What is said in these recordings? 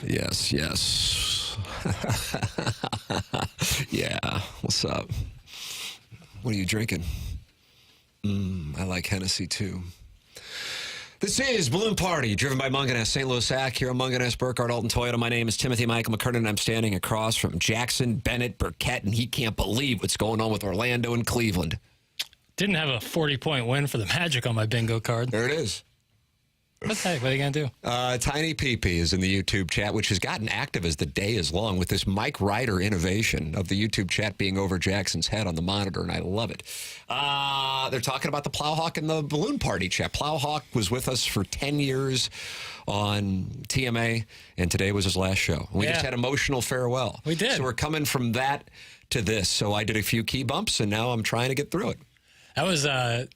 Yes, yes. Yeah, what's up? What are you drinking? I like Hennessy, too. This is Balloon Party, driven by Munganess, St. Louis Sac, here on Munganess, Burkhardt, Alton, Toyota. My name is Timothy Michael McKernan, and I'm standing across from Jackson Bennett Burkett, and he can't believe what's going on with Orlando and Cleveland. Didn't have a 40-point win for the Magic on my bingo card. There it is. What the heck? What are you going to do? Tiny PP is in the YouTube chat, which has gotten active as the day is long with this Mike Ryder innovation of the YouTube chat being over Jackson's head on the monitor, and I love it. They're talking about the Plowhawk and the Balloon Party chat. Plowhawk was with us for 10 years on TMA, and today was his last show. We just had emotional farewell. We did. So we're coming from that to this. So I did a few key bumps, and now I'm trying to get through it. That was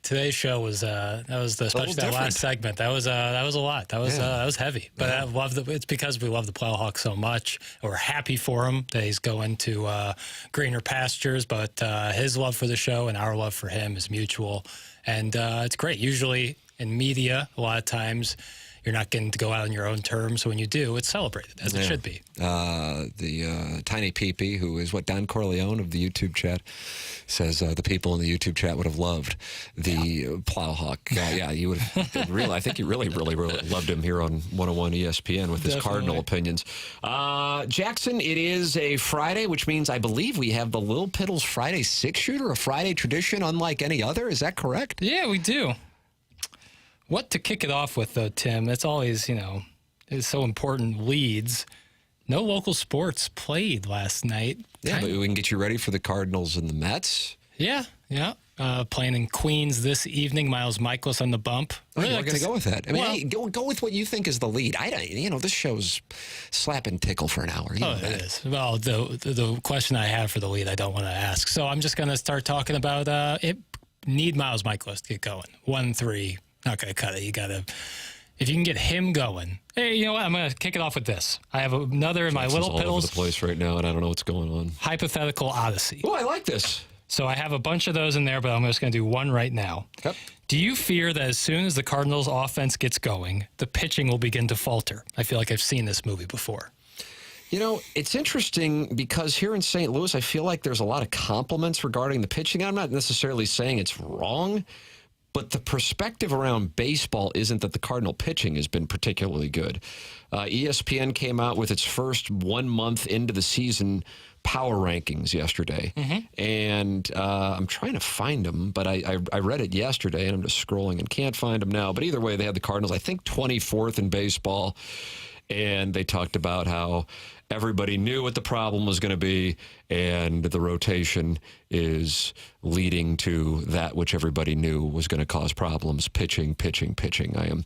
today's show was especially that last segment. That was a lot. That was heavy. But I love it's because we love the Plowhawk so much. We're happy for him that he's going to greener pastures. But his love for the show and our love for him is mutual, and it's great. Usually in media, a lot of times you're not getting to go out on your own terms. So when you do, it's celebrated, as it should be. The Tiny PP, who is Don Corleone of the YouTube chat, says the people in the YouTube chat would have loved the Plowhawk. You would have really. I think you really loved him here on 101 ESPN with his Cardinal opinions. Jackson, it is a Friday, which means I believe we have the Lil Piddles Friday six-shooter, a Friday tradition unlike any other. Is that correct? Yeah, we do. What to kick it off with, though, Tim? That's always, is so important. Leads. No local sports played last night. Yeah, but we can get you ready for the Cardinals and the Mets. Yeah. Playing in Queens this evening. Miles Michaelis on the bump. Really we're going to go with that. I mean, go with what you think is the lead. I don't. This show's slap and tickle for an hour. It is. Well, the question I have for the lead, I don't want to ask. So I'm just going to start talking about it. Need Miles Michaelis to get going. 1-3. Not going to cut it. You got to, if you can get him going. Hey, you know what? I'm going to kick it off with this. I have another in my little all piddles. Over the place right now, and I don't know what's going on. Hypothetical Odyssey. Oh, I like this. So I have a bunch of those in there, but I'm just going to do one right now. Yep. Do you fear that as soon as the Cardinals' offense gets going, the pitching will begin to falter? I feel like I've seen this movie before. It's interesting because here in St. Louis, I feel like there's a lot of compliments regarding the pitching. I'm not necessarily saying it's wrong, but the perspective around baseball isn't that the Cardinal pitching has been particularly good. ESPN came out with its first 1 month into the season power rankings yesterday. And I'm trying to find them, but I read it yesterday, and I'm just scrolling and can't find them now. But either way, they had the Cardinals, I think, 24th in baseball. And they talked about how everybody knew what the problem was going to be, and the rotation is leading to that which everybody knew was going to cause problems, pitching. I am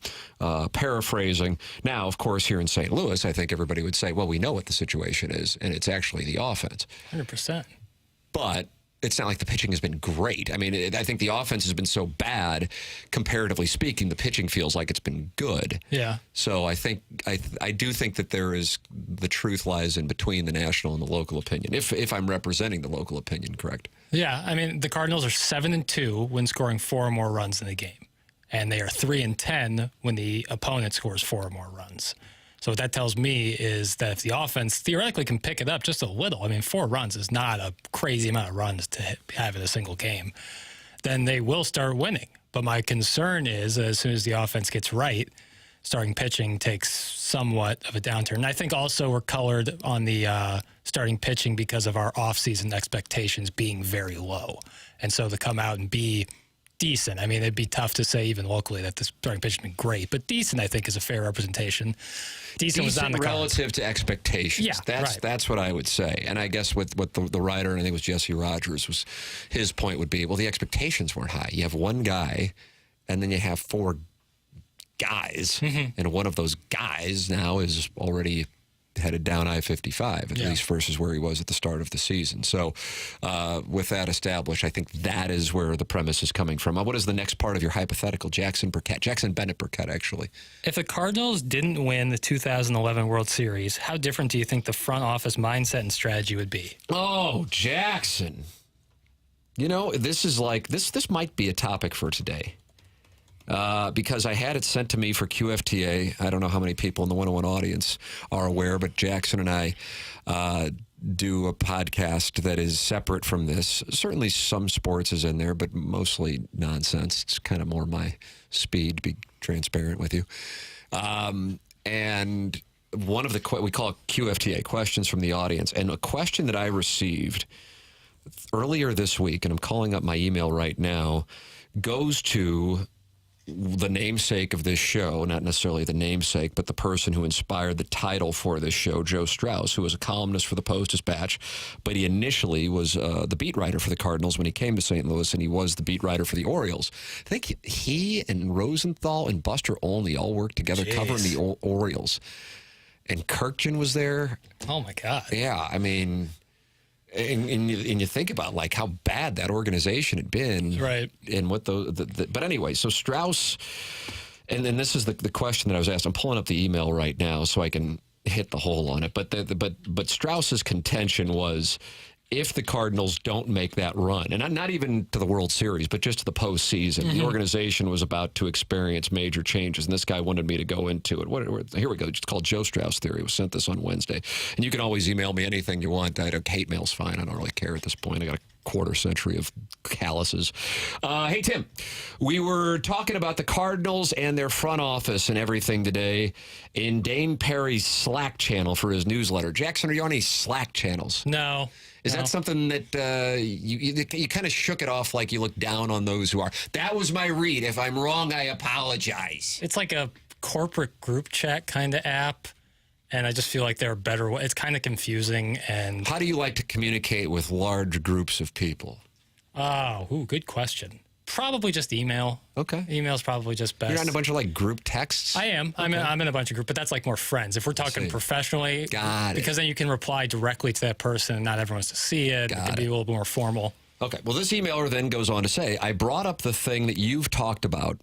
paraphrasing. Now, of course, here in St. Louis, I think everybody would say, well, we know what the situation is, and it's actually the offense. 100%. But it's not like the pitching has been great. I mean, I think the offense has been so bad, comparatively speaking, the pitching feels like it's been good. Yeah. So I think I do think that the truth lies in between the national and the local opinion, if I'm representing the local opinion, correct? Yeah, I mean, the Cardinals are 7-2 when scoring 4 or more runs in a game, and they are 3-10 when the opponent scores 4 or more runs. So what that tells me is that if the offense theoretically can pick it up just a little, I mean, 4 runs is not a crazy amount of runs to have in a single game, then they will start winning. But my concern is as soon as the offense gets right, starting pitching takes somewhat of a downturn. And I think also we're colored on the starting pitching because of our offseason expectations being very low. And so to come out and be decent. I mean, it'd be tough to say even locally that the starting pitch has been great, but decent, I think, is a fair representation. Decent was on the relative to expectations. Yeah, that's what I would say. And I guess with the writer, and I think it was Jesse Rogers, his point would be, well, the expectations weren't high. You have one guy, and then you have 4 guys, and one of those guys now is already headed down I-55, at least versus where he was at the start of the season. So with that established, I think that is where the premise is coming from. What is the next part of your hypothetical? Jackson Bennett Burkett, actually. If the Cardinals didn't win the 2011 World Series, how different do you think the front office mindset and strategy would be? Oh, Jackson. This is like, this might be a topic for today. because I had it sent to me for QFTA. I don't know how many people in the 101 audience are aware, but Jackson and I do a podcast that is separate from this. Certainly some sports is in there, but mostly nonsense. It's kind of more my speed, to be transparent with you. And one of the, we call it QFTA, questions from the audience. And a question that I received earlier this week, and I'm calling up my email right now, goes to the namesake of this show, not necessarily the namesake, but the person who inspired the title for this show, Joe Strauss, who was a columnist for the Post-Dispatch, but he initially was the beat writer for the Cardinals when he came to St. Louis, and he was the beat writer for the Orioles. I think he and Rosenthal and Buster Olney all worked together covering the Orioles. And Kirkjian was there. Oh, my God. Yeah, I mean... And you think about like how bad that organization had been, right? And what but anyway, so Strauss, and this is the question that I was asked. I'm pulling up the email right now so I can hit the hole on it. But Strauss's contention was, if the Cardinals don't make that run, and not even to the World Series, but just to the postseason, the organization was about to experience major changes, and this guy wanted me to go into it. Here we go. It's called Joe Strauss Theory. We sent this on Wednesday. And you can always email me anything you want. Hate mail's fine. I don't really care at this point. I got a quarter century of calluses. Hey, Tim, we were talking about the Cardinals and their front office and everything today in Dane Perry's Slack channel for his newsletter. Jackson, are you on any Slack channels? No. Is that something that you kind of shook it off like you look down on those who are? That was my read. If I'm wrong, I apologize. It's like a corporate group chat kind of app, and I just feel like there are better ways. It's kind of confusing. And how do you like to communicate with large groups of people? Oh, good question. Probably just email. Okay. Email's probably just best. You're not in a bunch of like group texts? I am. Okay. I'm in a bunch of groups, but that's like more friends. If we're talking professionally, because then you can reply directly to that person and not everyone wants to see it. It can be a little more formal. Okay. Well, this emailer then goes on to say, I brought up the thing that you've talked about,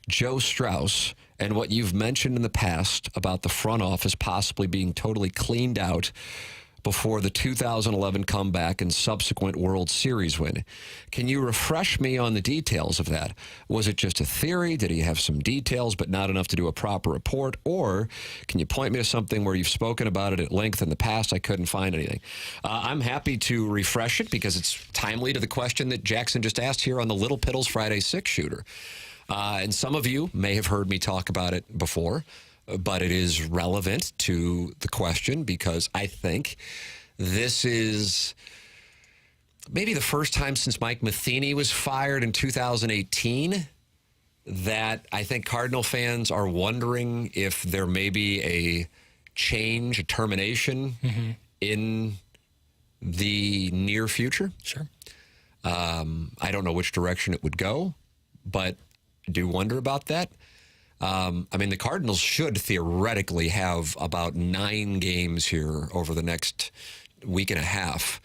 Joe Strauss, and what you've mentioned in the past about the front office possibly being totally cleaned out before the 2011 comeback and subsequent World Series win. Can you refresh me on the details of that? Was it just a theory? Did he have some details but not enough to do a proper report? Or can you point me to something where you've spoken about it at length in the past? I couldn't find anything. I'm happy to refresh it because it's timely to the question that Jackson just asked here on the Little Piddles Friday 6 shooter. And some of you may have heard me talk about it before, but it is relevant to the question because I think this is maybe the first time since Mike Matheny was fired in 2018 that I think Cardinal fans are wondering if there may be a change, a termination in the near future. Sure. I don't know which direction it would go, but I do wonder about that. I mean, the Cardinals should theoretically have about 9 games here over the next week and a half.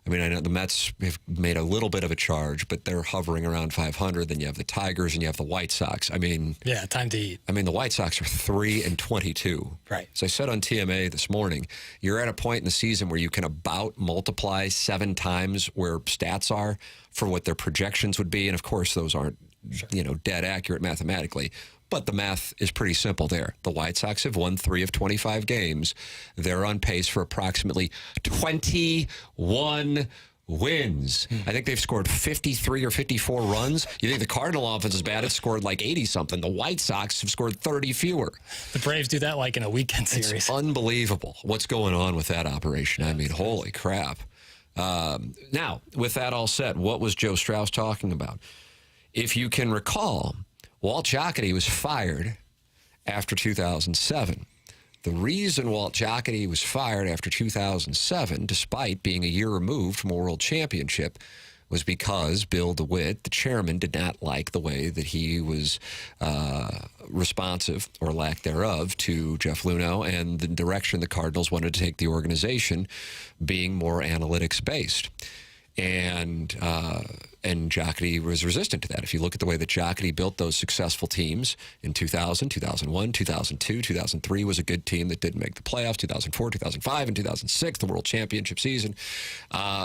I mean, I know the Mets have made a little bit of a charge, but they're hovering around 500. Then you have the Tigers and you have the White Sox. I mean, yeah, time to eat. I mean, the White Sox are 3-22. Right. As I said on TMA this morning, you're at a point in the season where you can about multiply 7 times where stats are for what their projections would be. And of course, those aren't, dead accurate mathematically. But the math is pretty simple there. The White Sox have won 3 of 25 games. They're on pace for approximately 21 wins. I think they've scored 53 or 54 runs. You think the Cardinal offense is bad? It's scored like 80-something. The White Sox have scored 30 fewer. The Braves do that like in a weekend series. It's unbelievable what's going on with that operation. I mean, holy crap. Now, with that all said, what was Joe Strauss talking about? If you can recall, Walt Jocketty was fired after 2007. The reason Walt Jocketty was fired after 2007, despite being a year removed from a world championship, was because Bill DeWitt, the chairman, did not like the way that he was responsive, or lack thereof, to Jeff Luhnow and the direction the Cardinals wanted to take the organization, being more analytics-based. And And Jocketty was resistant to that. If you look at the way that Jocketty built those successful teams in 2000, 2001, 2002, 2003 was a good team that didn't make the playoffs, 2004, 2005, and 2006, the World Championship season.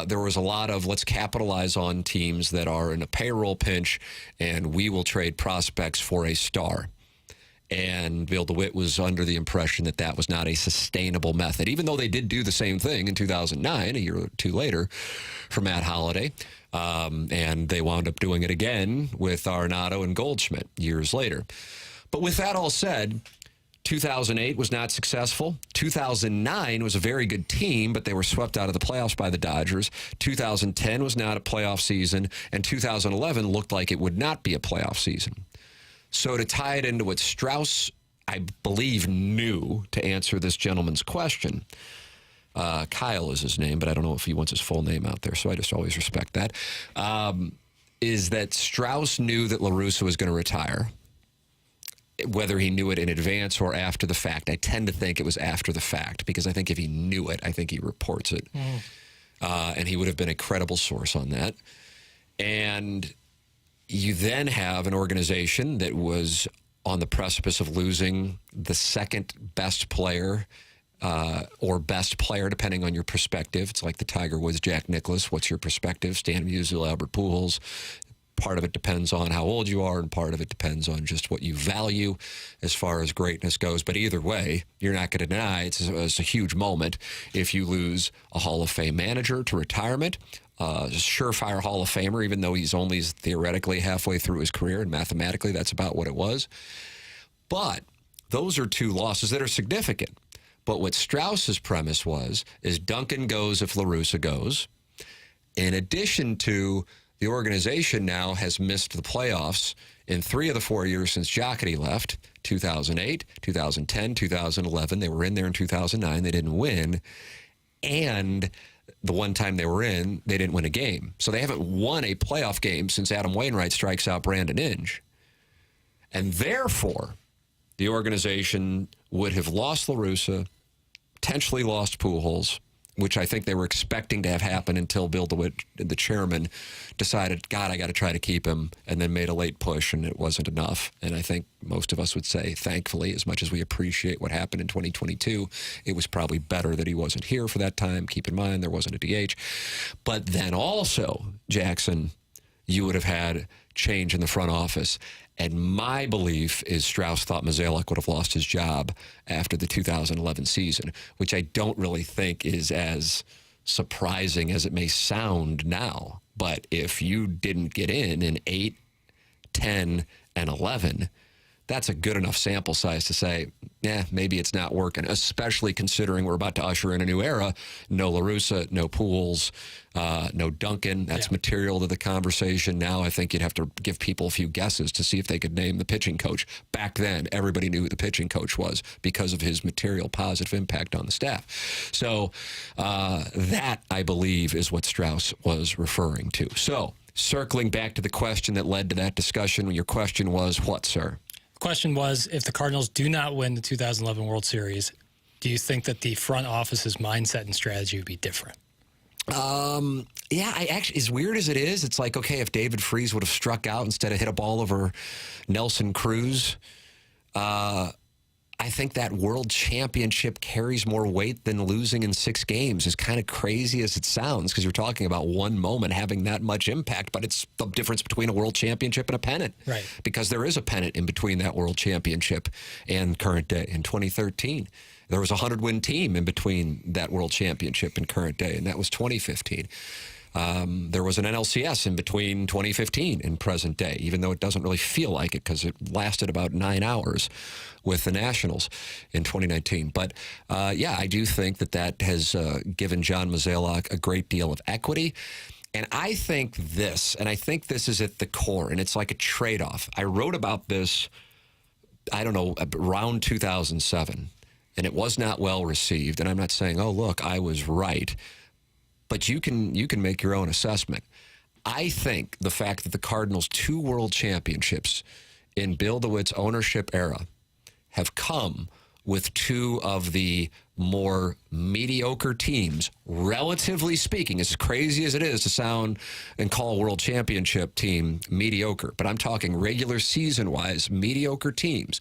There was a lot of let's capitalize on teams that are in a payroll pinch, and we will trade prospects for a star. And Bill DeWitt was under the impression that that was not a sustainable method, even though they did do the same thing in 2009, a year or two later, for Matt Holliday. And they wound up doing it again with Arenado and Goldschmidt years later. But with that all said, 2008 was not successful. 2009 was a very good team, but they were swept out of the playoffs by the Dodgers. 2010 was not a playoff season, and 2011 looked like it would not be a playoff season. So to tie it into what Strauss, I believe, knew to answer this gentleman's question, Kyle is his name, but I don't know if he wants his full name out there, so I just always respect that, is that Strauss knew that La Russa was going to retire, whether he knew it in advance or after the fact. I tend to think it was after the fact, because I think if he knew it, I think he reports it. And he would have been a credible source on that. And you then have an organization that was on the precipice of losing the second best player or best player, depending on your perspective. It's like the Tiger Woods, Jack Nicklaus. What's your perspective? Stan Musial, Albert Pujols. Part of it depends on how old you are, and part of it depends on just what you value as far as greatness goes. But either way, you're not going to deny it's a huge moment if you lose a Hall of Fame manager to retirement, a surefire Hall of Famer, even though he's only theoretically halfway through his career, and mathematically that's about what it was. But those are two losses that are significant. But what Strauss's premise is Duncan goes if La Russa goes. In addition to the organization now has missed the playoffs in 3 of the 4 years since Jocketty left, 2008, 2010, 2011. They were in there in 2009. They didn't win. And the one time they were in, they didn't win a game. So they haven't won a playoff game since Adam Wainwright strikes out Brandon Inge. And therefore, the organization would have lost La Russa, potentially lost Pujols, which I think they were expecting to have happen until Bill DeWitt, the chairman, decided, God, I got to try to keep him, and then made a late push, and it wasn't enough. And I think most of us would say, thankfully, as much as we appreciate what happened in 2022, it was probably better that he wasn't here for that time. Keep in mind, there wasn't a DH. But then also, Jackson, you would have had change in the front office. And my belief is Strauss thought Mozeliak would have lost his job after the 2011 season, which I don't really think is surprising as it may sound now. But if you didn't get in 8, 10, and 11, that's a good enough sample size to say, maybe it's not working, especially considering we're about to usher in a new era. No La Russa, no Pujols, no Duncan. That's material to the conversation. Now I think you'd have to give people a few guesses to see if they could name the pitching coach. Back then, everybody knew who the pitching coach was because of his material positive impact on the staff. So that, I believe, is what Strauss was referring to. So circling back to the question that led to that discussion, your question was what, sir? Question was, if the Cardinals do not win the 2011 World Series, do you think that the front office's mindset and strategy would be different? I actually, as weird as it is, it's like, okay, if David Freese would have struck out instead of hit a ball over Nelson Cruz, I think that World Championship carries more weight than losing in 6 games, as kind of crazy as it sounds, because you're talking about one moment having that much impact, but it's the difference between a World Championship and a pennant. Right. Because there is a pennant in between that World Championship and current day. In 2013, there was a 100-win team in between that World Championship and current day, and that was 2015. There was an NLCS in between 2015 and present day, even though it doesn't really feel like it because it lasted about 9 hours with the Nationals in 2019. But I do think that has given John Mozeliak a great deal of equity. And I think this is at the core, and it's like a trade-off. I wrote about this, around 2007, and it was not well received. And I'm not saying, oh, look, I was right. But you can make your own assessment. I think the fact that the Cardinals' 2 world championships in Bill DeWitt's ownership era have come with two of the more mediocre teams, relatively speaking, as crazy as it is to sound and call a world championship team mediocre, but I'm talking regular season-wise, mediocre teams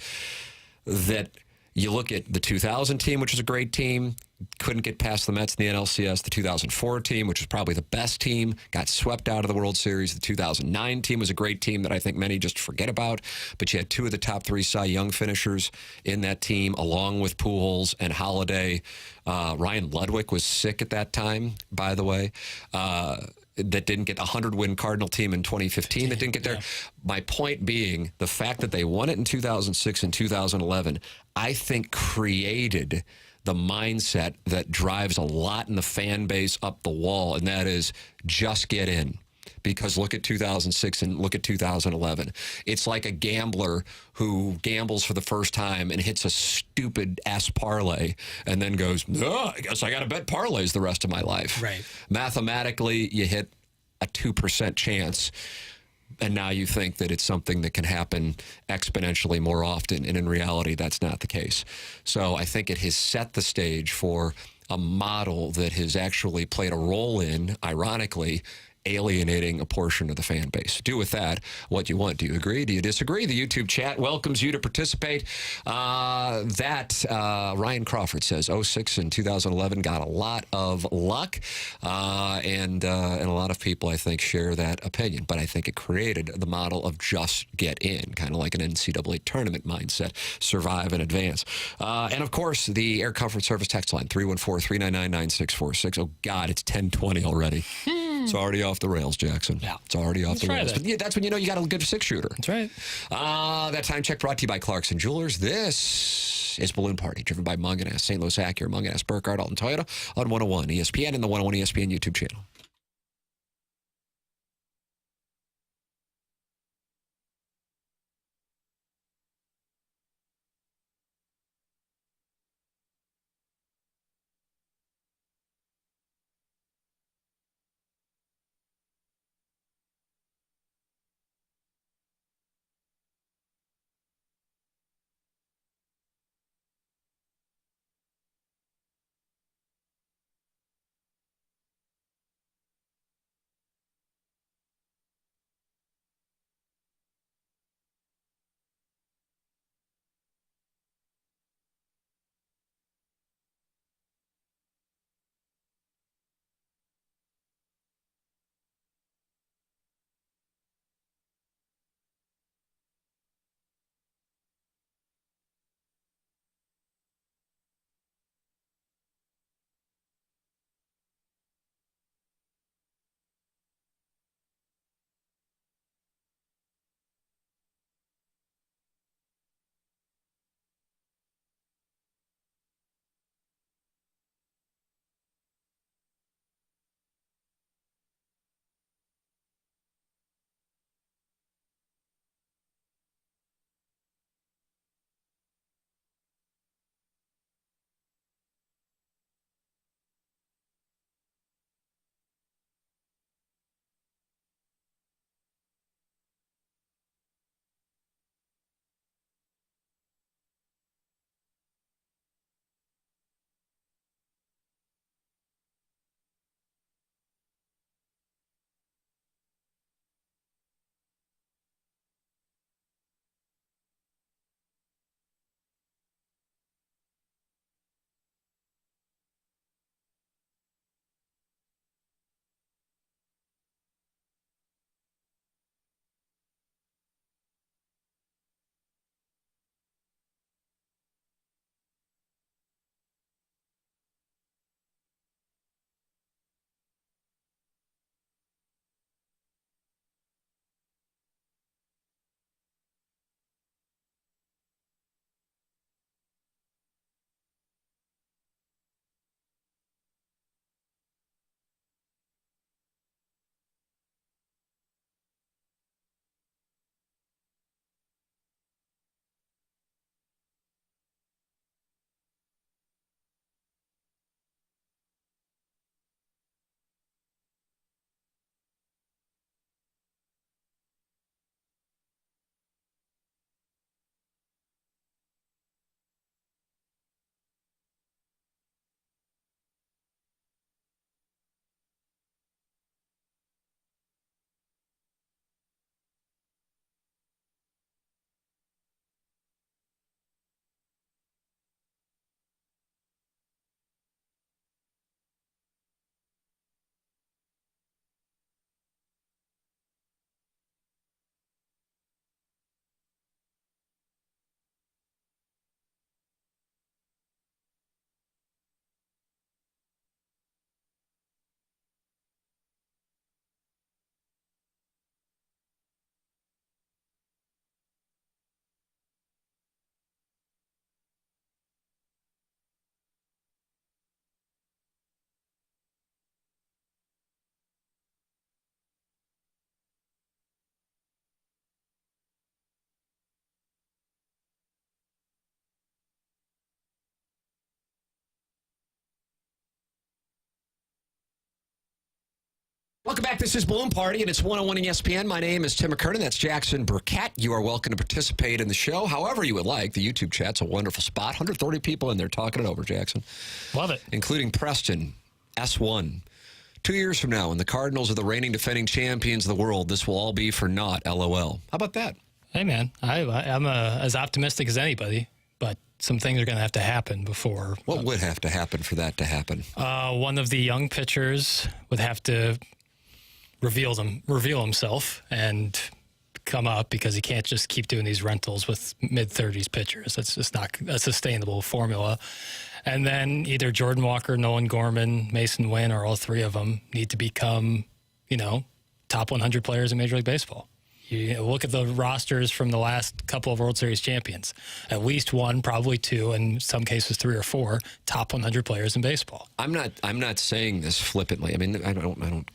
that you look at the 2000 team, which is a great team, couldn't get past the Mets in the NLCS. The 2004 team, which was probably the best team, got swept out of the World Series. The 2009 team was a great team that I think many just forget about, but you had two of the top three Cy Young finishers in that team, along with Pujols and Holiday. Ryan Ludwig was sick at that time, by the way. That didn't get a 100-win Cardinal team in 2015 that didn't get there. Yeah. My point being, the fact that they won it in 2006 and 2011, I think created the mindset that drives a lot in the fan base up the wall, and that is just get in. Because look at 2006 and look at 2011. It's like a gambler who gambles for the first time and hits a stupid-ass parlay and then goes, I guess I got to bet parlays the rest of my life. Right. Mathematically, you hit a 2% chance, and now you think that it's something that can happen exponentially more often, and in reality, that's not the case. So I think it has set the stage for a model that has actually played a role in, ironically, alienating a portion of the fan base. Do with that what you want. Do you agree? Do you disagree? The YouTube chat welcomes you to participate. Ryan Crawford says 06 and 2011 got a lot of luck, and a lot of people, I think, share that opinion. But I think it created the model of just get in, kind of like an NCAA tournament mindset, survive and advance. And, of course, the Air Comfort Service text line, 314-399-9646. Oh, God, it's 10:20 already. It's already off the rails, Jackson. Yeah. It's already off the rails. But yeah, that's when you know you got a good six-shooter. That's right. That time check brought to you by Clarkson Jewelers. This is Balloon Party, driven by Munganess, St. Louis Acura, Munganess, Burkhardt, Alton Toyota on 101 ESPN and the 101 ESPN YouTube channel. Welcome back. This is Balloon Party, and it's 101 ESPN. My name is Tim McKernan. That's Jackson Burkett. You are welcome to participate in the show however you would like. The YouTube chat's a wonderful spot. 130 people in there talking it over, Jackson. Love it. Including Preston, S1. 2 years from now, when the Cardinals are the reigning defending champions of the world, this will all be for naught, LOL. How about that? Hey, man, I'm as optimistic as anybody, but some things are going to have to happen before. What would have to happen for that to happen? One of the young pitchers would have to reveal himself and come up, because he can't just keep doing these rentals with mid-30s pitchers. That's just not a sustainable formula. And then either Jordan Walker, Nolan Gorman, Mason Wynn, or all three of them need to become, top 100 players in Major League Baseball. You look at the rosters from the last couple of World Series champions. At least one, probably two, in some cases 3 or 4 top 100 players in baseball. I'm not saying this flippantly. I mean, I don't.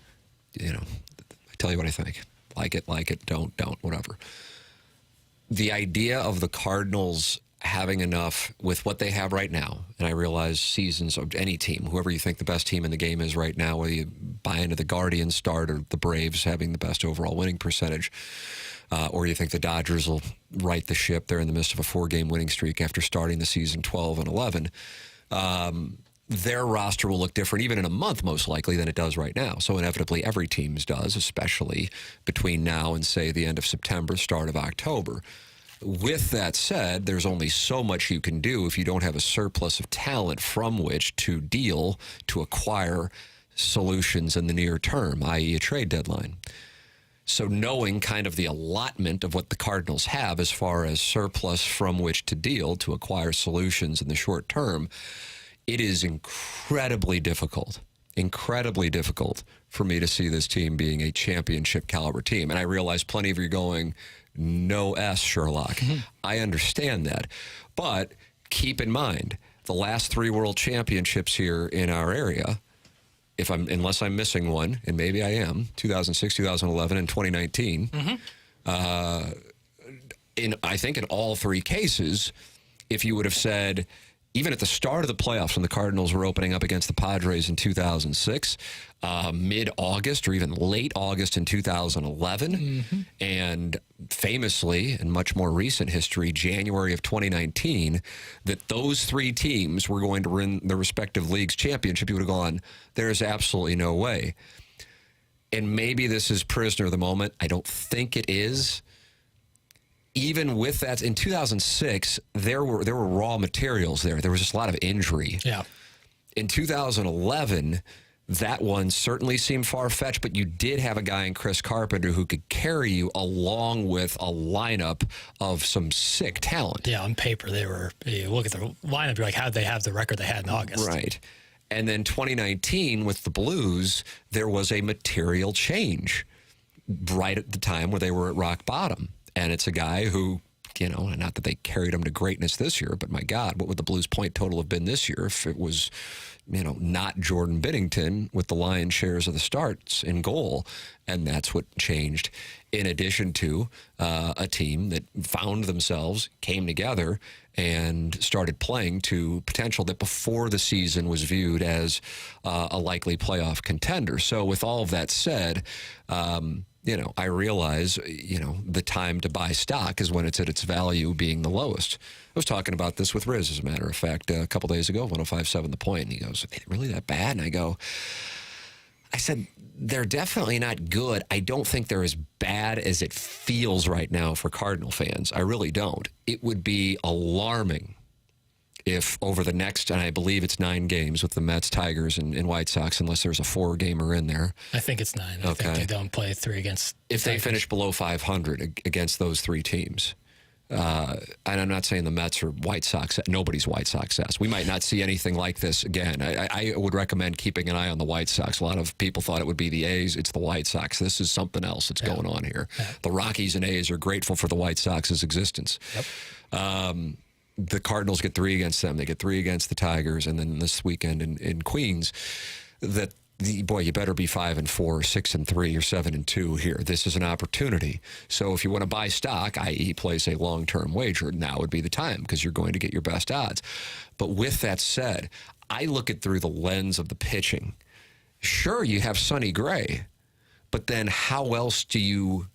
I tell you what I think. Like it, don't, whatever. The idea of the Cardinals having enough with what they have right now, and I realize seasons of any team, whoever you think the best team in the game is right now, whether you buy into the Guardians start or the Braves having the best overall winning percentage, or you think the Dodgers will right the ship. They're in the midst of a 4-game winning streak after starting the season 12-11. Their roster will look different even in a month, most likely, than it does right now. So inevitably every team's does, especially between now and, say, the end of September, start of October. With that said, there's only so much you can do if you don't have a surplus of talent from which to deal to acquire solutions in the near term, i.e. a trade deadline. So knowing kind of the allotment of what the Cardinals have as far as surplus from which to deal to acquire solutions in the short term, it is incredibly difficult for me to see this team being a championship caliber team. And I realize plenty of you are going, no S, Sherlock. I understand that. But keep in mind, the last 3 world championships here in our area, unless I'm missing one, and maybe I am, 2006, 2011, and 2019, I think in all 3 cases, if you would have said, even at the start of the playoffs when the Cardinals were opening up against the Padres in 2006, mid-August or even late August in 2011, and famously, in much more recent history, January of 2019, that those 3 teams were going to win their respective leagues championship, you would have gone, there's absolutely no way. And maybe this is prisoner of the moment. I don't think it is. Even with that, in 2006, there were raw materials there. There was just a lot of injury. Yeah. In 2011, that one certainly seemed far-fetched, but you did have a guy in Chris Carpenter who could carry you along with a lineup of some sick talent. Yeah, on paper, you look at the lineup, you're like, how'd they have the record they had in August? Right. And then 2019 with the Blues, there was a material change right at the time where they were at rock bottom. And it's a guy who, not that they carried him to greatness this year, but my God, what would the Blues' point total have been this year if it was, not Jordan Binnington with the lion's shares of the starts in goal? And that's what changed, in addition to a team that found themselves, came together, and started playing to potential that before the season was viewed as a likely playoff contender. So with all of that said, I realize, the time to buy stock is when it's at its value being the lowest. I was talking about this with Riz, as a matter of fact, a couple days ago, 105.7 The Point, and he goes, are they really that bad? And I said, they're definitely not good. I don't think they're as bad as it feels right now for Cardinal fans. I really don't. It would be alarming if over the next, and I believe it's 9 games with the Mets, Tigers, and White Sox, unless there's a 4-gamer in there. I think it's 9. I think they don't play 3 against if they finish below 500 against those 3 teams. And I'm not saying the Mets or White Sox, nobody's White Sox-esque. We might not see anything like this again. I would recommend keeping an eye on the White Sox. A lot of people thought it would be the A's. It's the White Sox. This is something else that's going on here. Yeah. The Rockies and A's are grateful for the White Sox's existence. Yep. The Cardinals get 3 against them. They get 3 against the Tigers, and then this weekend in Queens, you better be 5-4, 6-3, or 7-2 here. This is an opportunity. So if you want to buy stock, i.e., place a long-term wager, now would be the time because you're going to get your best odds. But with that said, I look at through the lens of the pitching. Sure, you have Sonny Gray, But then how else do you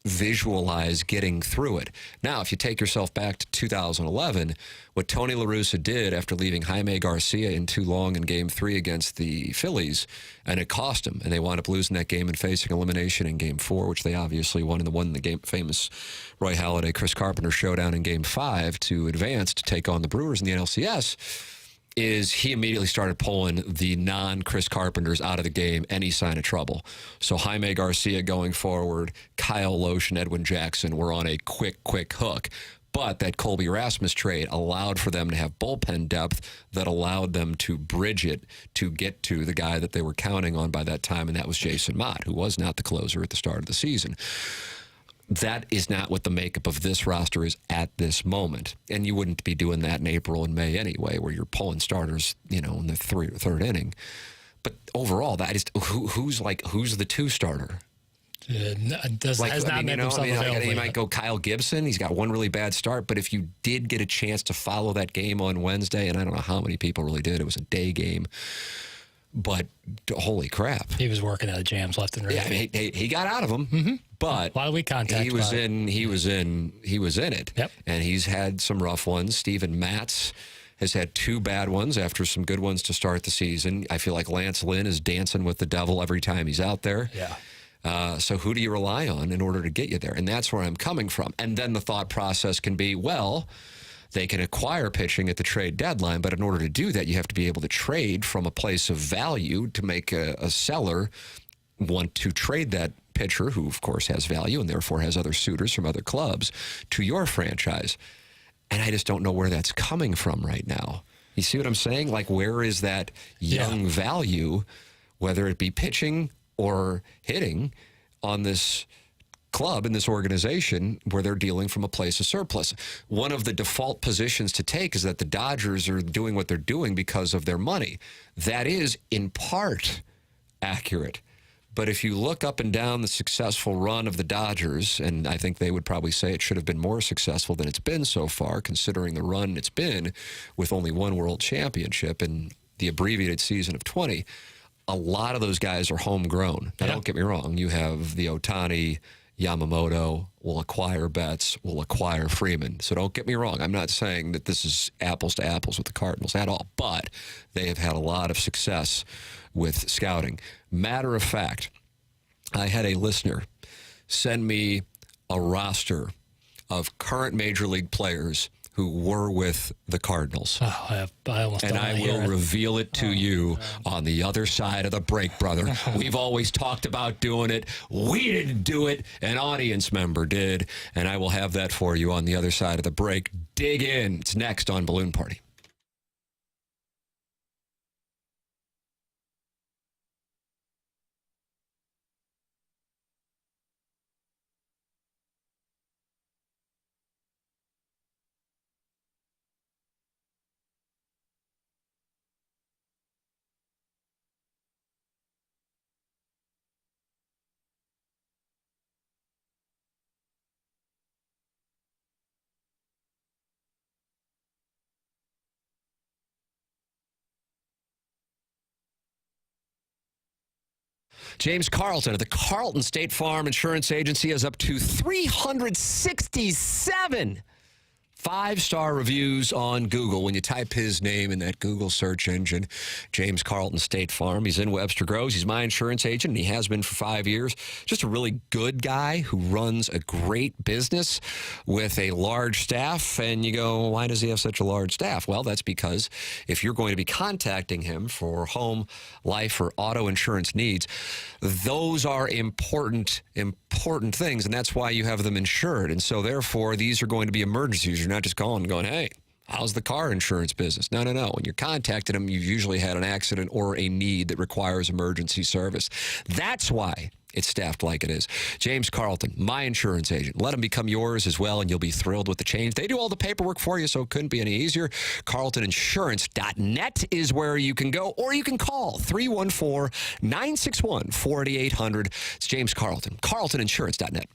visualize getting through it? Now, if you take yourself back to 2011, what Tony La Russa did after leaving Jaime Garcia in too long in Game 3 against the Phillies, and it cost him, and they wound up losing that game and facing elimination in Game 4, which they obviously won, and won the game, famous Roy Halladay, Chris Carpenter showdown in Game 5 to advance to take on the Brewers in the NLCS, is he immediately started pulling the non-Chris Carpenters out of the game, any sign of trouble. So Jaime Garcia going forward, Kyle Loesch and Edwin Jackson were on a quick hook. But that Colby Rasmus trade allowed for them to have bullpen depth that allowed them to bridge it to get to the guy that they were counting on by that time, and that was Jason Mott, who was not the closer at the start of the season. That is not what the makeup of this roster is at this moment. And you wouldn't be doing that in April and May anyway, where you're pulling starters, in the third inning. But overall, that is who's the two starter? Has not made himself available. You might go Kyle Gibson. He's got one really bad start. But if you did get a chance to follow that game on Wednesday, and I don't know how many people really did, it was a day game. But holy crap, he was working out of jams left and right. Yeah, I mean, he got out of them, but a lot of weak contact. He was in it. Yep. And he's had some rough ones. Steven Matz has had two bad ones after some good ones to start the season. I feel like Lance Lynn is dancing with the devil every time he's out there. Yeah. So who do you rely on in order to get you there? And that's where I'm coming from. And then the thought process can be, well, they can acquire pitching at the trade deadline, but in order to do that, you have to be able to trade from a place of value to make a seller want to trade that pitcher, who of course has value and therefore has other suitors from other clubs, to your franchise. And I just don't know where that's coming from right now. You see what I'm saying? Like, where is that young value, whether it be pitching or hitting, on this club in this organization where they're dealing from a place of surplus? One of the default positions to take is that the Dodgers are doing what they're doing because of their money. That is in part accurate. But if you look up and down the successful run of the Dodgers, and I think they would probably say it should have been more successful than it's been so far, considering the run it's been with only one world championship in the abbreviated season of 20, a lot of those guys are homegrown. Now, don't get me wrong. You have the Ohtani, Yamamoto, will acquire Betts, will acquire Freeman. So don't get me wrong. I'm not saying that this is apples to apples with the Cardinals at all, but they have had a lot of success with scouting. Matter of fact, I had a listener send me a roster of current Major League players who were with the Cardinals. Oh, I almost and I will reveal it to you on the other side of the break, brother. We've always talked about doing it. We didn't do it. An audience member did. And I will have that for you on the other side of the break. Dig in. It's next on Balloon Party. James Carlton of the Carlton State Farm Insurance Agency has up to 367 five-star reviews on Google. When you type his name in that Google search engine, James Carlton State Farm. He's in Webster Groves. He's my insurance agent, and he has been for 5 years. Just a really good guy who runs a great business with a large staff. And you go, why does he have such a large staff? Well, that's because if you're going to be contacting him for home, life, or auto insurance needs, those are important things, and that's why you have them insured. And so, therefore, these are going to be emergencies. You're not just calling and going, hey, how's the car insurance business? No. When you're contacting them, you've usually had an accident or a need that requires emergency service. That's why it's staffed like it is. James Carlton, my insurance agent. Let him become yours as well, and you'll be thrilled with the change. They do all the paperwork for you, so it couldn't be any easier. CarltonInsurance.net is where you can go, or you can call 314-961-4800. It's James Carlton. CarltonInsurance.net.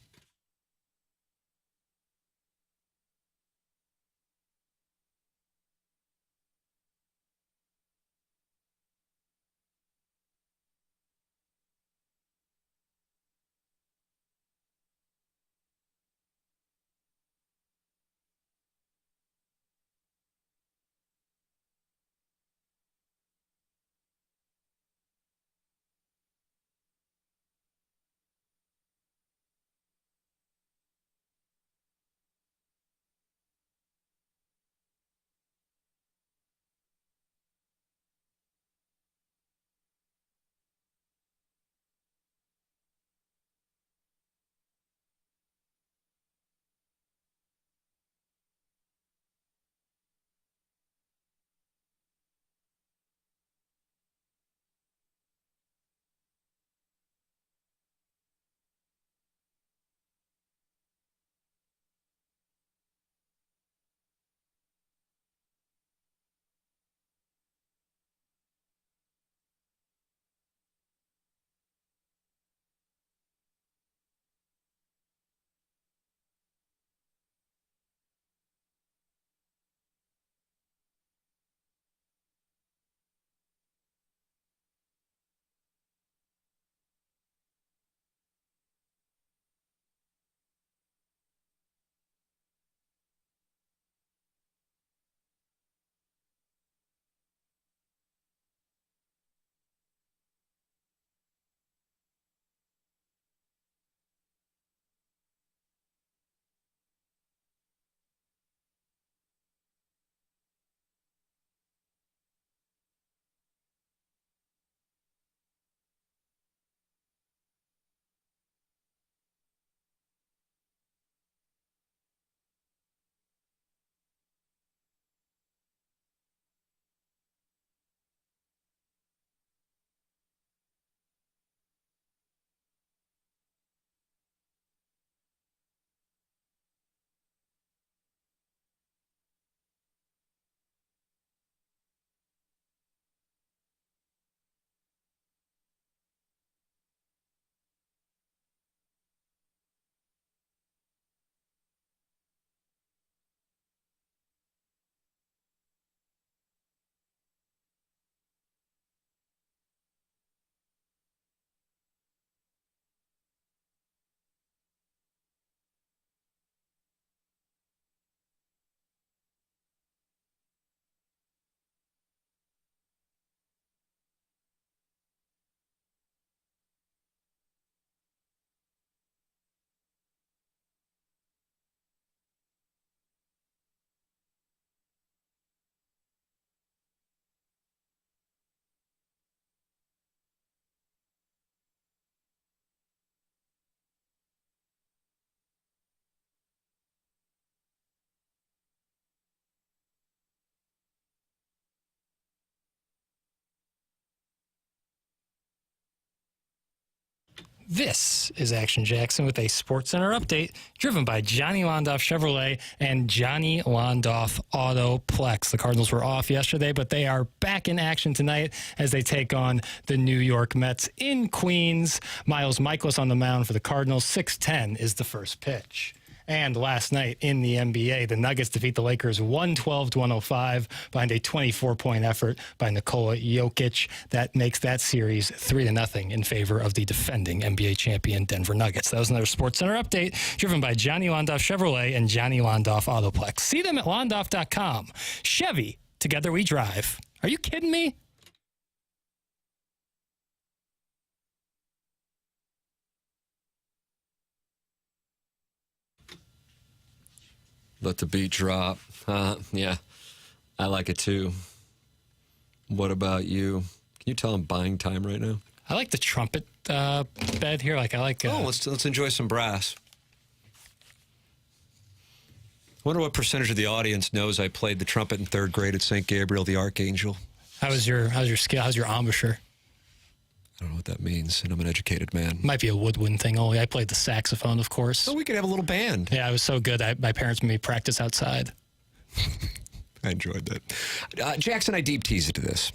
This is Action Jackson with a SportsCenter update driven by Johnny Londoff Chevrolet and Johnny Londoff Autoplex. The Cardinals were off yesterday, but they are back in action tonight as they take on the New York Mets in Queens. Miles Michaelis on the mound for the Cardinals. 6:10 is the first pitch. And last night in the NBA, the Nuggets defeat the Lakers 112-105 behind a 24-point effort by Nikola Jokic. That makes that series 3-0 in favor of the defending NBA champion Denver Nuggets. That was another SportsCenter update driven by Johnny Londoff Chevrolet and Johnny Londoff Autoplex. See them at londoff.com. Chevy, together we drive. Are you kidding me? Let the beat drop. Yeah, I like it too. What about you? Can you tell I'm buying time right now? I like the trumpet bed here. Let's enjoy some brass. I wonder what percentage of the audience knows I played the trumpet in third grade at St. Gabriel the Archangel. How's your skill? How's your embouchure? I don't know what that means, and I'm an educated man. Might be a woodwind thing only. I played the saxophone, of course. Oh, we could have a little band. Yeah, I was so good. My parents made me practice outside. I enjoyed that. Jackson, I deep teased to this.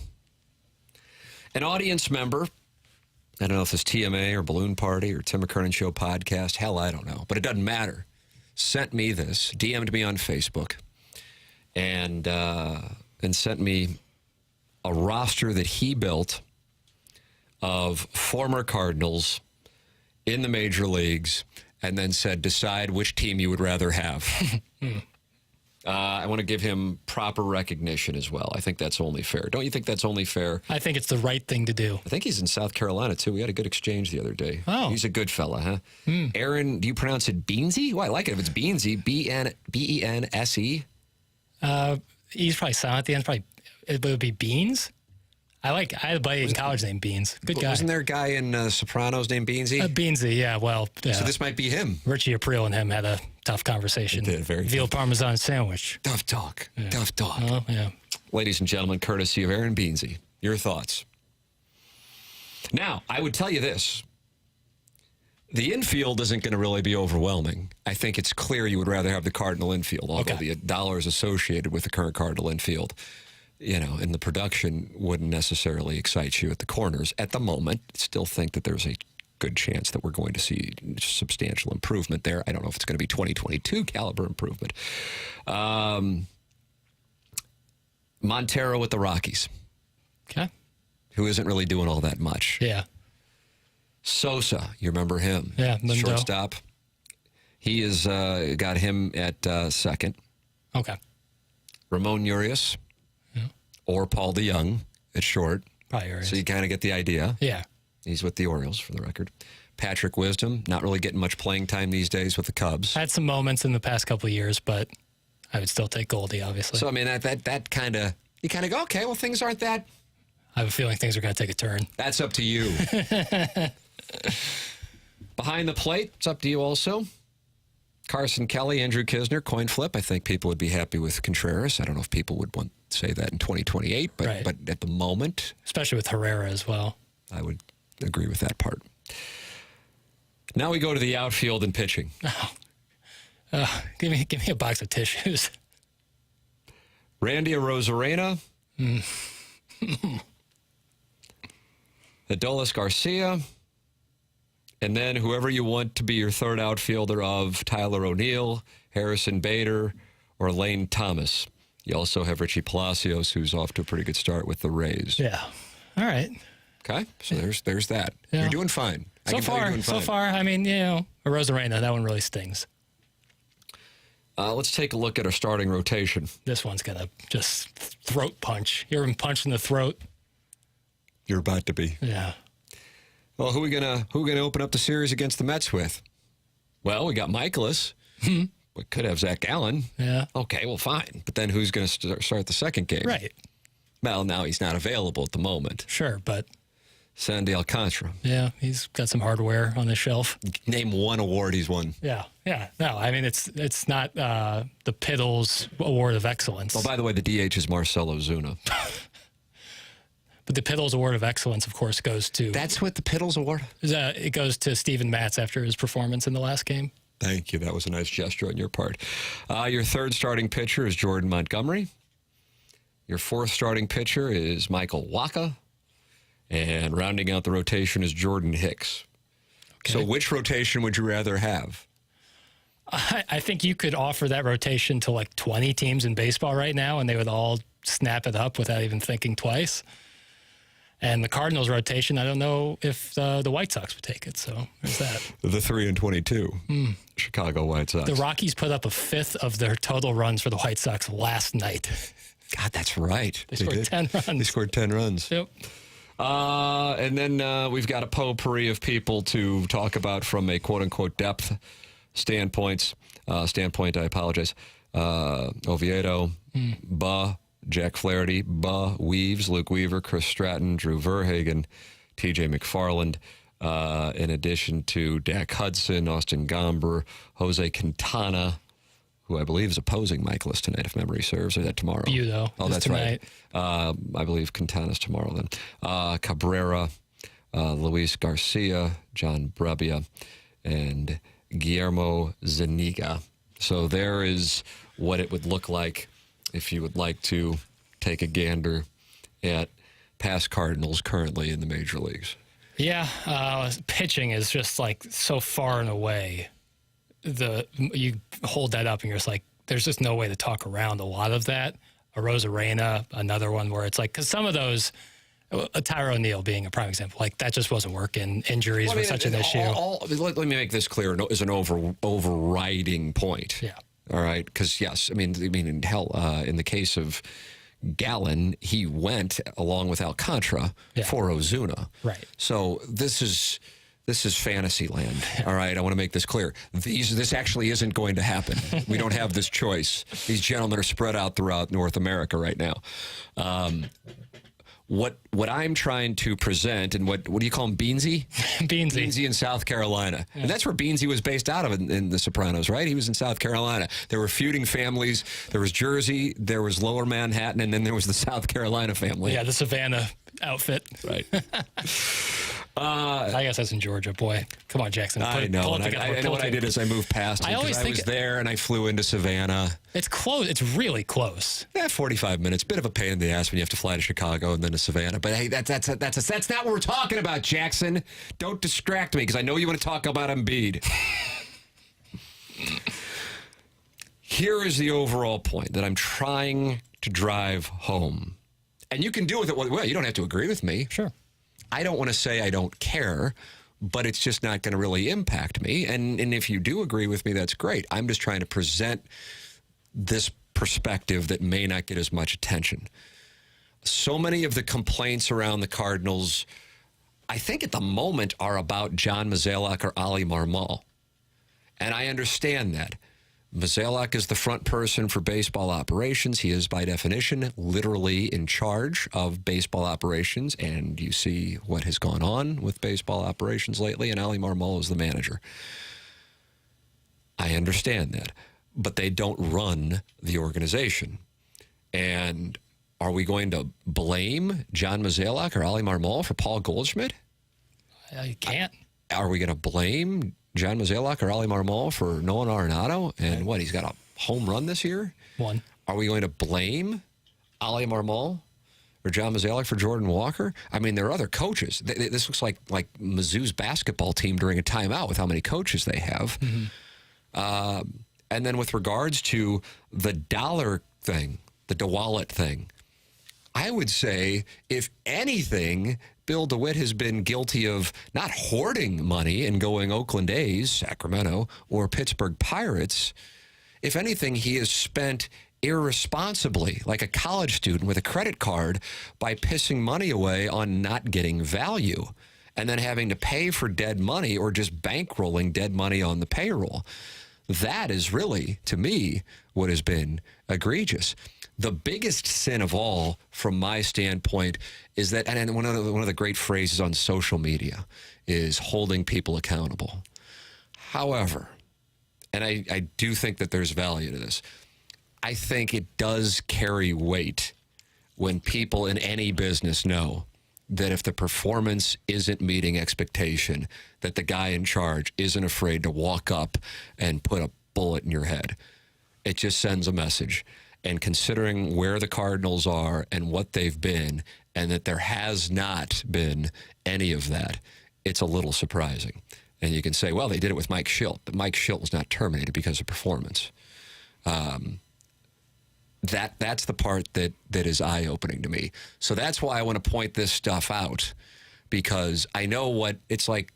An audience member, I don't know if it's TMA or Balloon Party or Tim McKernan Show podcast, hell, I don't know, but it doesn't matter, sent me this, DM'd me on Facebook, and sent me a roster that he built of former Cardinals in the major leagues, and then said, decide which team you would rather have. I want to give him proper recognition as well. I think that's only fair. Don't you think that's only fair? I think it's the right thing to do. I think he's in South Carolina, too. We had a good exchange the other day. Oh. He's a good fella, huh? Aaron, do you pronounce it Beansy? Well, I like it if it's Beansy. B-E-N-S-E? He's probably silent at the end. It would be Beans. I had a buddy in college named Beans. Good guy. Wasn't there a guy in Sopranos named Beansy? Beansy, yeah. Well, yeah. So this might be him. Richie Aprile and him had a tough conversation. They did, very Veal Parmesan sandwich. Tough talk. Yeah. Tough talk. Oh, yeah. Ladies and gentlemen, courtesy of Aaron Beansy. Your thoughts. Now, I would tell you this. The infield isn't going to really be overwhelming. I think it's clear you would rather have the Cardinal infield, although the dollars associated with the current Cardinal infield, and the production wouldn't necessarily excite you at the corners. At the moment, I still think that there's a good chance that we're going to see substantial improvement there. I don't know if it's going to be 2022 caliber improvement. Montero with the Rockies. Okay. Who isn't really doing all that much. Yeah. Sosa, you remember him? Yeah, Lindo. Shortstop. He has got him at second. Okay. Ramon Urias or Paul DeYoung at short. Probably Urias. So you kind of get the idea. Yeah. He's with the Orioles, for the record. Patrick Wisdom, not really getting much playing time these days with the Cubs. Had some moments in the past couple of years, but I would still take Goldie, obviously. So, I mean, that kind of, you kind of go, okay, well, things aren't that. I have a feeling things are going to take a turn. That's up to you. Behind the plate, it's up to you also. Carson Kelly, Andrew Kisner, coin flip. I think people would be happy with Contreras. I don't know if people would want to say that in 2028, but right. But at the moment, especially with Herrera as well, I would agree with that part. Now we go to the outfield and pitching. Give me a box of tissues. Randy Arozarena, Adolis Garcia, and then whoever you want to be your third outfielder of Tyler O'Neill, Harrison Bader, or Lane Thomas. You also have Richie Palacios, who's off to a pretty good start with the Rays. Yeah. All right. Okay. So there's that. Yeah. You're doing fine. So far, I mean, Arozarena, that one really stings. Let's take a look at our starting rotation. This one's going to just throat punch. You ever been punched in the throat? You're about to be. Yeah. Well, who are we gonna open up the series against the Mets with? Well, we got Michaelis. We could have Zach Gallen. Yeah. Okay, well, fine. But then who's going to start the second game? Right. Well, now he's not available at the moment. Sure, but Sandy Alcantara. Yeah, he's got some hardware on his shelf. Name one award he's won. Yeah. No, I mean, it's not the Piddles Award of Excellence. Oh, by the way, the DH is Marcelo Zuna. But the Piddles Award of Excellence, of course, goes to... That's what the Piddles Award? It goes to Steven Matz after his performance in the last game. Thank you. That was a nice gesture on your part. Your third starting pitcher is Jordan Montgomery. Your fourth starting pitcher is Michael Wacha. And rounding out the rotation is Jordan Hicks. Okay. So which rotation would you rather have? I think you could offer that rotation to like 20 teams in baseball right now, and they would all snap it up without even thinking twice. And the Cardinals rotation, I don't know if the White Sox would take it. So there's that. The 3-22 Chicago White Sox. The Rockies put up a fifth of their total runs for the White Sox last night. God, that's right. They scored 10 runs. They scored 10 runs. Yep. And then we've got a potpourri of people to talk about from a quote-unquote depth standpoint. I apologize. Oviedo, Jack Flaherty, Weaves, Luke Weaver, Chris Stratton, Drew Verhagen, TJ McFarland, in addition to Dak Hudson, Austin Gomber, Jose Quintana, who I believe is opposing Michaelis tonight, if memory serves, or is that tomorrow? Budo. Oh, that's tonight. Right. I believe Quintana's tomorrow then. Cabrera, Luis Garcia, John Brebbia, and Guillermo Zuniga. So there is what it would look like if you would like to take a gander at past Cardinals currently in the major leagues. Yeah, pitching is just like so far and away. You hold that up and you're just like, there's just no way to talk around a lot of that. A Rosarena, another one where it's like, because some of those, a Tyro O'Neill being a prime example, like that just wasn't working. Injuries were such an issue. Let me make this clear as an overriding point. Yeah. All right, because yes, I mean, in the case of Gallen, he went along with Alcantara for Ozuna. Right. So this is fantasy land. All right, I want to make this clear. This actually isn't going to happen. We don't have this choice. These gentlemen are spread out throughout North America right now. What I'm trying to present, and what do you call him, Beansy? Beansy in South Carolina. Yeah. And that's where Beansy was based out of in The Sopranos, right? He was in South Carolina. There were feuding families. There was Jersey, there was Lower Manhattan, and then there was the South Carolina family. Yeah, the Savannah outfit. Right. I guess that's in Georgia. Boy, come on, Jackson. I know. I know what I did is I moved past it. I was there and I flew into Savannah. It's close. It's really close. 45 minutes. Bit of a pain in the ass when you have to fly to Chicago and then to Savannah. But hey, that's not what we're talking about, Jackson. Don't distract me because I know you want to talk about Embiid. Here is the overall point that I'm trying to drive home. And you can do with it well. You don't have to agree with me. Sure. I don't want to say I don't care, but it's just not going to really impact me. And if you do agree with me, that's great. I'm just trying to present this perspective that may not get as much attention. So many of the complaints around the Cardinals, I think at the moment, are about John Mozeliak or Ali Marmol. And I understand that. Mozeliak is the front person for baseball operations. He is, by definition, literally in charge of baseball operations, and you see what has gone on with baseball operations lately, and Ali Marmol is the manager. I understand that, but they don't run the organization. And are we going to blame John Mozeliak or Ali Marmol for Paul Goldschmidt? You can't. Are we going to blame John Mozeliak or Ali Marmol for Nolan Arenado? And what, he's got a home run this year? One. Are we going to blame Ali Marmol or John Mozeliak for Jordan Walker? I mean, there are other coaches. This looks like Mizzou's basketball team during a timeout with how many coaches they have. Mm-hmm. And then with regards to the dollar thing, the DeWallet thing, I would say, if anything, Bill DeWitt has been guilty of not hoarding money and going Oakland A's, Sacramento, or Pittsburgh Pirates. If anything, he has spent irresponsibly, like a college student with a credit card, by pissing money away on not getting value and then having to pay for dead money or just bankrolling dead money on the payroll. That is really, to me, what has been egregious. The biggest sin of all, from my standpoint, is that, and one of the great phrases on social media is holding people accountable. However, and I do think that there's value to this, I think it does carry weight when people in any business know that if the performance isn't meeting expectation, that the guy in charge isn't afraid to walk up and put a bullet in your head. It just sends a message. And considering where the Cardinals are and what they've been, and that there has not been any of that, it's a little surprising. And you can say, well, they did it with Mike Schilt, but Mike Schilt was not terminated because of performance. That's the part that is eye-opening to me. So that's why I want to point this stuff out, because I know what it's like.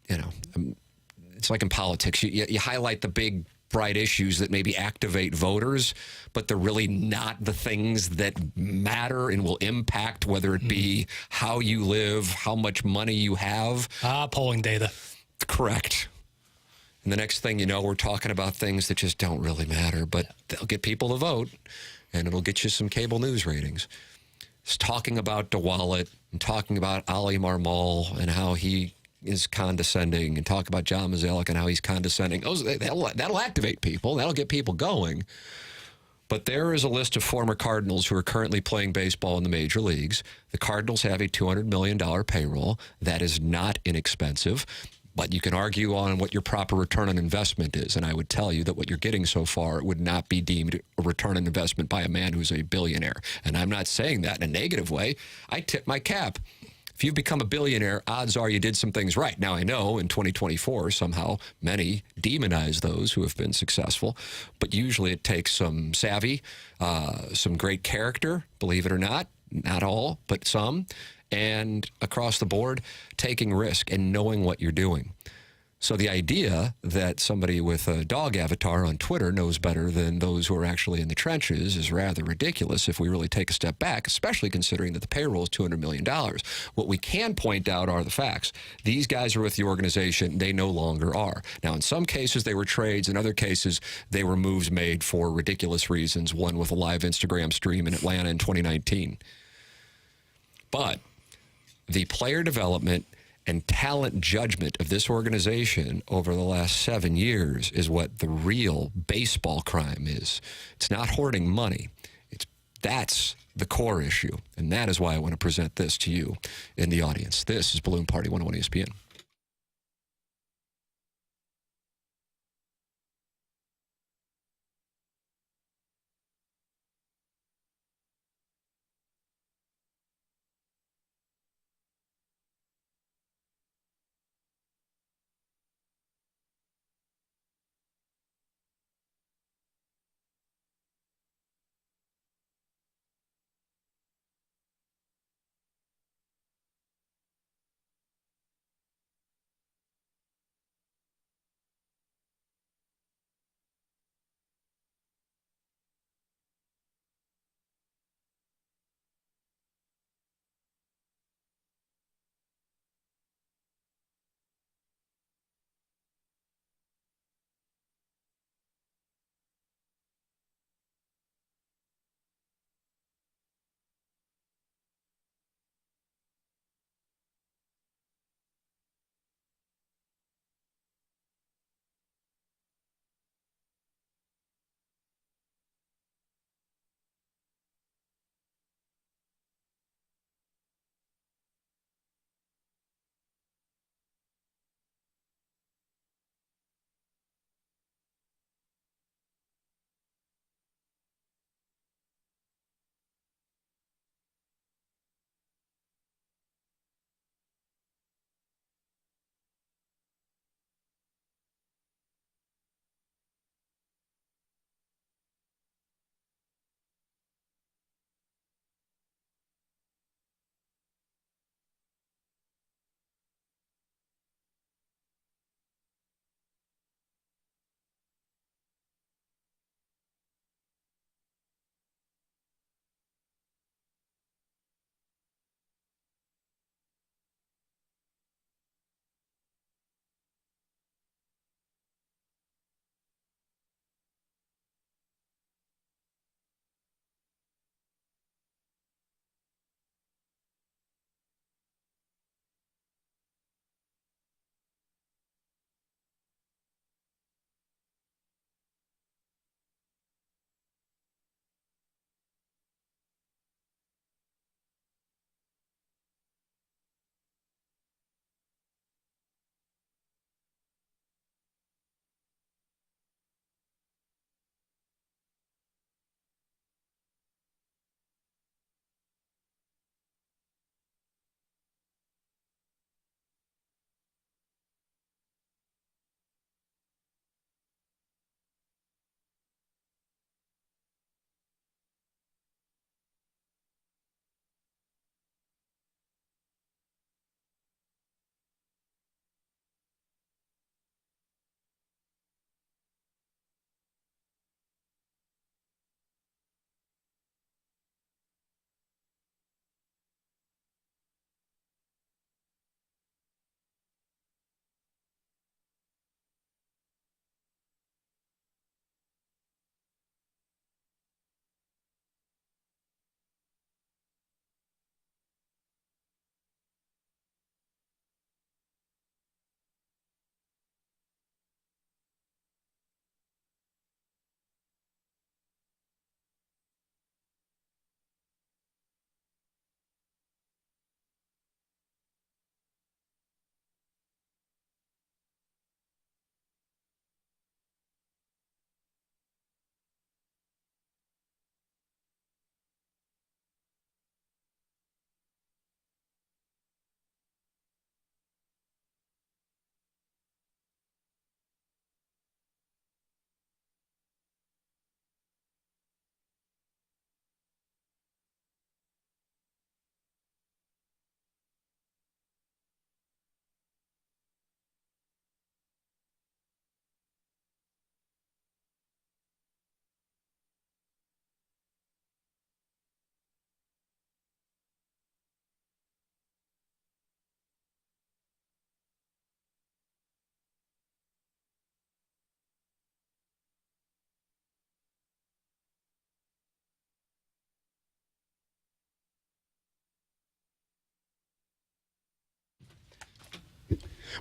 It's like in politics. You highlight the big, bright issues that maybe activate voters, but they're really not the things that matter and will impact, whether it be how you live, how much money you have. Polling data. Correct. And the next thing you know, we're talking about things that just don't really matter, but they'll get people to vote, and it'll get you some cable news ratings. It's talking about DeWallet and talking about Ali Marmol and how he is condescending, and talk about John Mazalik and how he's condescending. That'll activate people. That'll get people going. But there is a list of former Cardinals who are currently playing baseball in the major leagues. The Cardinals have a $200 million payroll. That is not inexpensive. But you can argue on what your proper return on investment is. And I would tell you that what you're getting so far would not be deemed a return on investment by a man who's a billionaire. And I'm not saying that in a negative way. I tip my cap. If you've become a billionaire, odds are you did some things right. Now, I know in 2024, somehow many demonize those who have been successful. But usually it takes some savvy, some great character, believe it or not. Not all, but some. And across the board, taking risk and knowing what you're doing. So the idea that somebody with a dog avatar on Twitter knows better than those who are actually in the trenches is rather ridiculous if we really take a step back, especially considering that the payroll is $200 million. What we can point out are the facts. These guys are with the organization. They no longer are. Now, in some cases, they were trades. In other cases, they were moves made for ridiculous reasons, one with a live Instagram stream in Atlanta in 2019. But the player development and talent judgment of this organization over the last 7 years is what the real baseball crime is. It's not hoarding money. That's the core issue. And that is why I want to present this to you in the audience. This is Balloon Party 101 ESPN.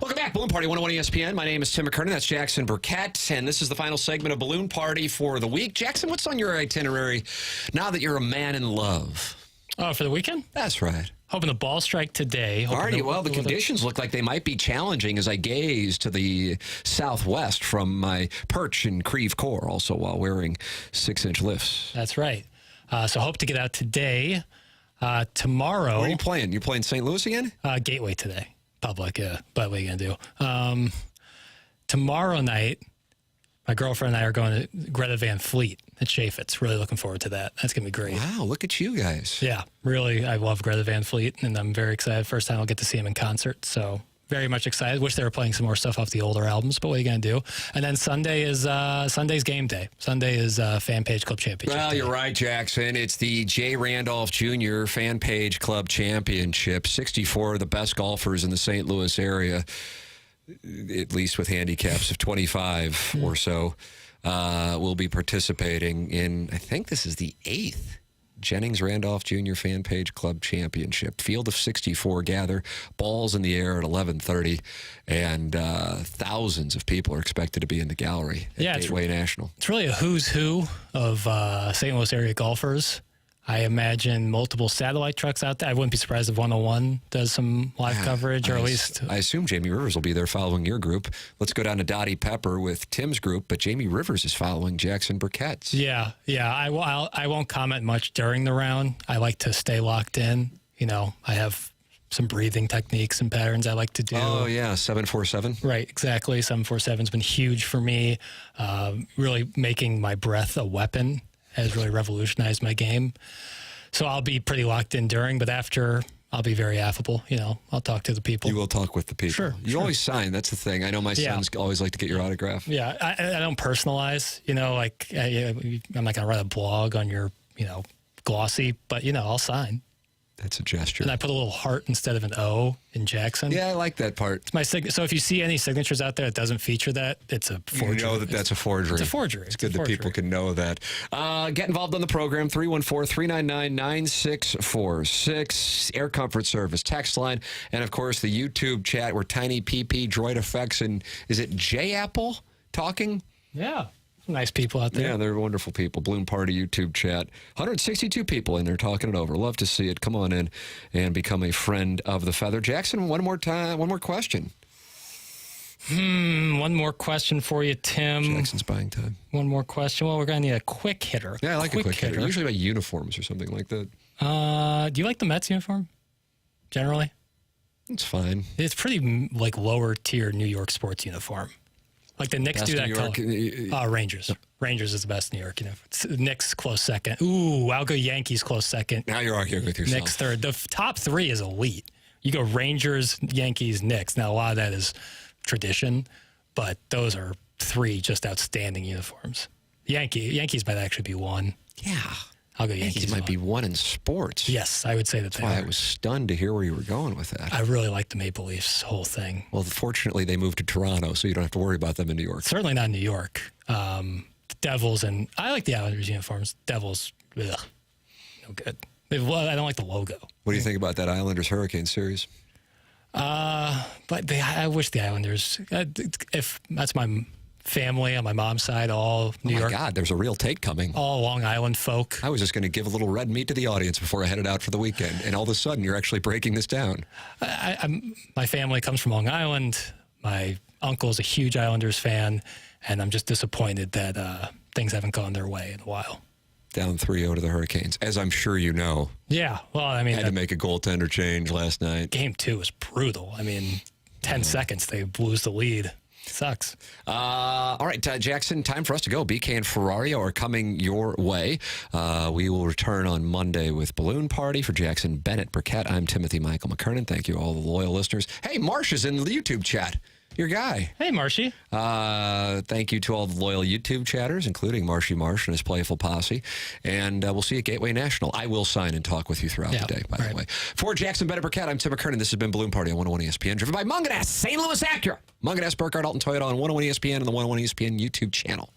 Welcome back, Balloon Party 101 ESPN. My name is Tim McKernan. That's Jackson Burkett, and this is the final segment of Balloon Party for the week. Jackson, what's on your itinerary now that you're a man in love? Oh, for the weekend? That's right. Hoping the ball strike today. Alrighty, well, the conditions look like they might be challenging as I gaze to the southwest from my perch in Creve Coeur, also while wearing 6-inch lifts. That's right. So hope to get out today. Tomorrow. Where are you playing? You playing St. Louis again? Gateway today. Public, yeah. But what are you going to do? Tomorrow night, my girlfriend and I are going to Greta Van Fleet at Chaffetz. Really looking forward to that. That's going to be great. Wow, look at you guys. Yeah, really. I love Greta Van Fleet, and I'm very excited. First time I'll get to see him in concert, so very much excited. Wish they were playing some more stuff off the older albums, but what are you going to do? And then Sunday is Sunday's game day. Sunday is Fan Page Club Championship. Well, day. you're right, Jackson. It's the J. Randolph Jr. Fan Page Club Championship. 64 of the best golfers in the St. Louis area, at least with handicaps of 25 or so, will be participating in, I think this is the 8th Jennings Randolph Jr. Fan Page Club Championship. Field of 64 gather, balls in the air at 11:30, and thousands of people are expected to be in the gallery at Gateway National. It's really a who's who of St. Louis area golfers. I imagine multiple satellite trucks out there. I wouldn't be surprised if 101 does some live coverage, or at least... I assume Jamie Rivers will be there following your group. Let's go down to Dottie Pepper with Tim's group, but Jamie Rivers is following Jackson Burkett's. Yeah. I won't comment much during the round. I like to stay locked in. You know, I have some breathing techniques and patterns I like to do. Oh, yeah, 747. Right, exactly. 747's been huge for me. Really making my breath a weapon has really revolutionized my game. So I'll be pretty locked in during, but after, I'll be very affable. You know, I'll talk to the people. You will talk with the people. Sure. You always sign. That's the thing. I know my sons always like to get your autograph. Yeah, I don't personalize. You know, like I'm not going to write a blog on your, glossy, but, I'll sign. That's a gesture. And I put a little heart instead of an O in Jackson. Yeah, I like that part. It's my So if you see any signatures out there that doesn't feature that, it's a forgery. You know that's a forgery. It's a forgery. It's good that people can know that. Get involved on the program, 314-399-9646. Air Comfort Service text line. And, of course, the YouTube chat where Tiny PP, Droid Effects, and is it J-Apple talking? Yeah. Nice people out there. Yeah, they're wonderful people. Balloon Party YouTube chat. 162 people in there talking it over. Love to see it. Come on in and become a friend of the Feather. Jackson, one more question. One more question for you, Tim. Jackson's buying time. One more question. Well, we're going to need a quick hitter. Yeah, I like a quick hitter. Usually about uniforms or something like that. Do you like the Mets uniform, generally? It's fine. It's pretty, lower tier New York sports uniform. Like the Knicks do that color. Rangers. Rangers is the best New York. Knicks close second. Ooh, I'll go Yankees close second. Now you're arguing with yourself. Knicks third. The top three is elite. You go Rangers, Yankees, Knicks. Now a lot of that is tradition, but those are three just outstanding uniforms. Yankees might actually be one. Yeah. I'll go Yankees. Yankees might be one in sports. Yes, I would say that's why I was stunned to hear where you were going with that. I really like the Maple Leafs whole thing. Well, fortunately, they moved to Toronto, so you don't have to worry about them in New York. Certainly not New York. The Devils, and I like the Islanders uniforms. Devils, no good. I don't like the logo. What do you think about that Islanders Hurricane series? But I wish the Islanders, if that's my family on my mom's side, all New York. Oh, my God, there's a real take coming. All Long Island folk. I was just going to give a little red meat to the audience before I headed out for the weekend, and all of a sudden you're actually breaking this down. My family comes from Long Island. My uncle's a huge Islanders fan, and I'm just disappointed that things haven't gone their way in a while. Down 3-0 to the Hurricanes, as I'm sure you know. Yeah, well, I mean... Had to make a goaltender change last night. Game 2 was brutal. I mean, 10 seconds, they lose the lead. Sucks. All right, Jackson, time for us to go. BK and Ferrario are coming your way. We will return on Monday with Balloon Party. For Jackson Bennett Burkett, I'm Timothy Michael McKernan. Thank you, all the loyal listeners. Hey, Marsh is in the YouTube chat. Your guy. Hey, Marshy. Thank you to all the loyal YouTube chatters, including Marshy Marsh and his playful posse. And we'll see you at Gateway National. I will sign and talk with you throughout the day, by the way. For Jackson Bennett Burkett, I'm Tim McKernan. This has been Balloon Party on 101 ESPN, driven by Munganess, St. Louis Acura. Munganess, Burkhardt, Alton Toyota on 101 ESPN and the 101 ESPN YouTube channel.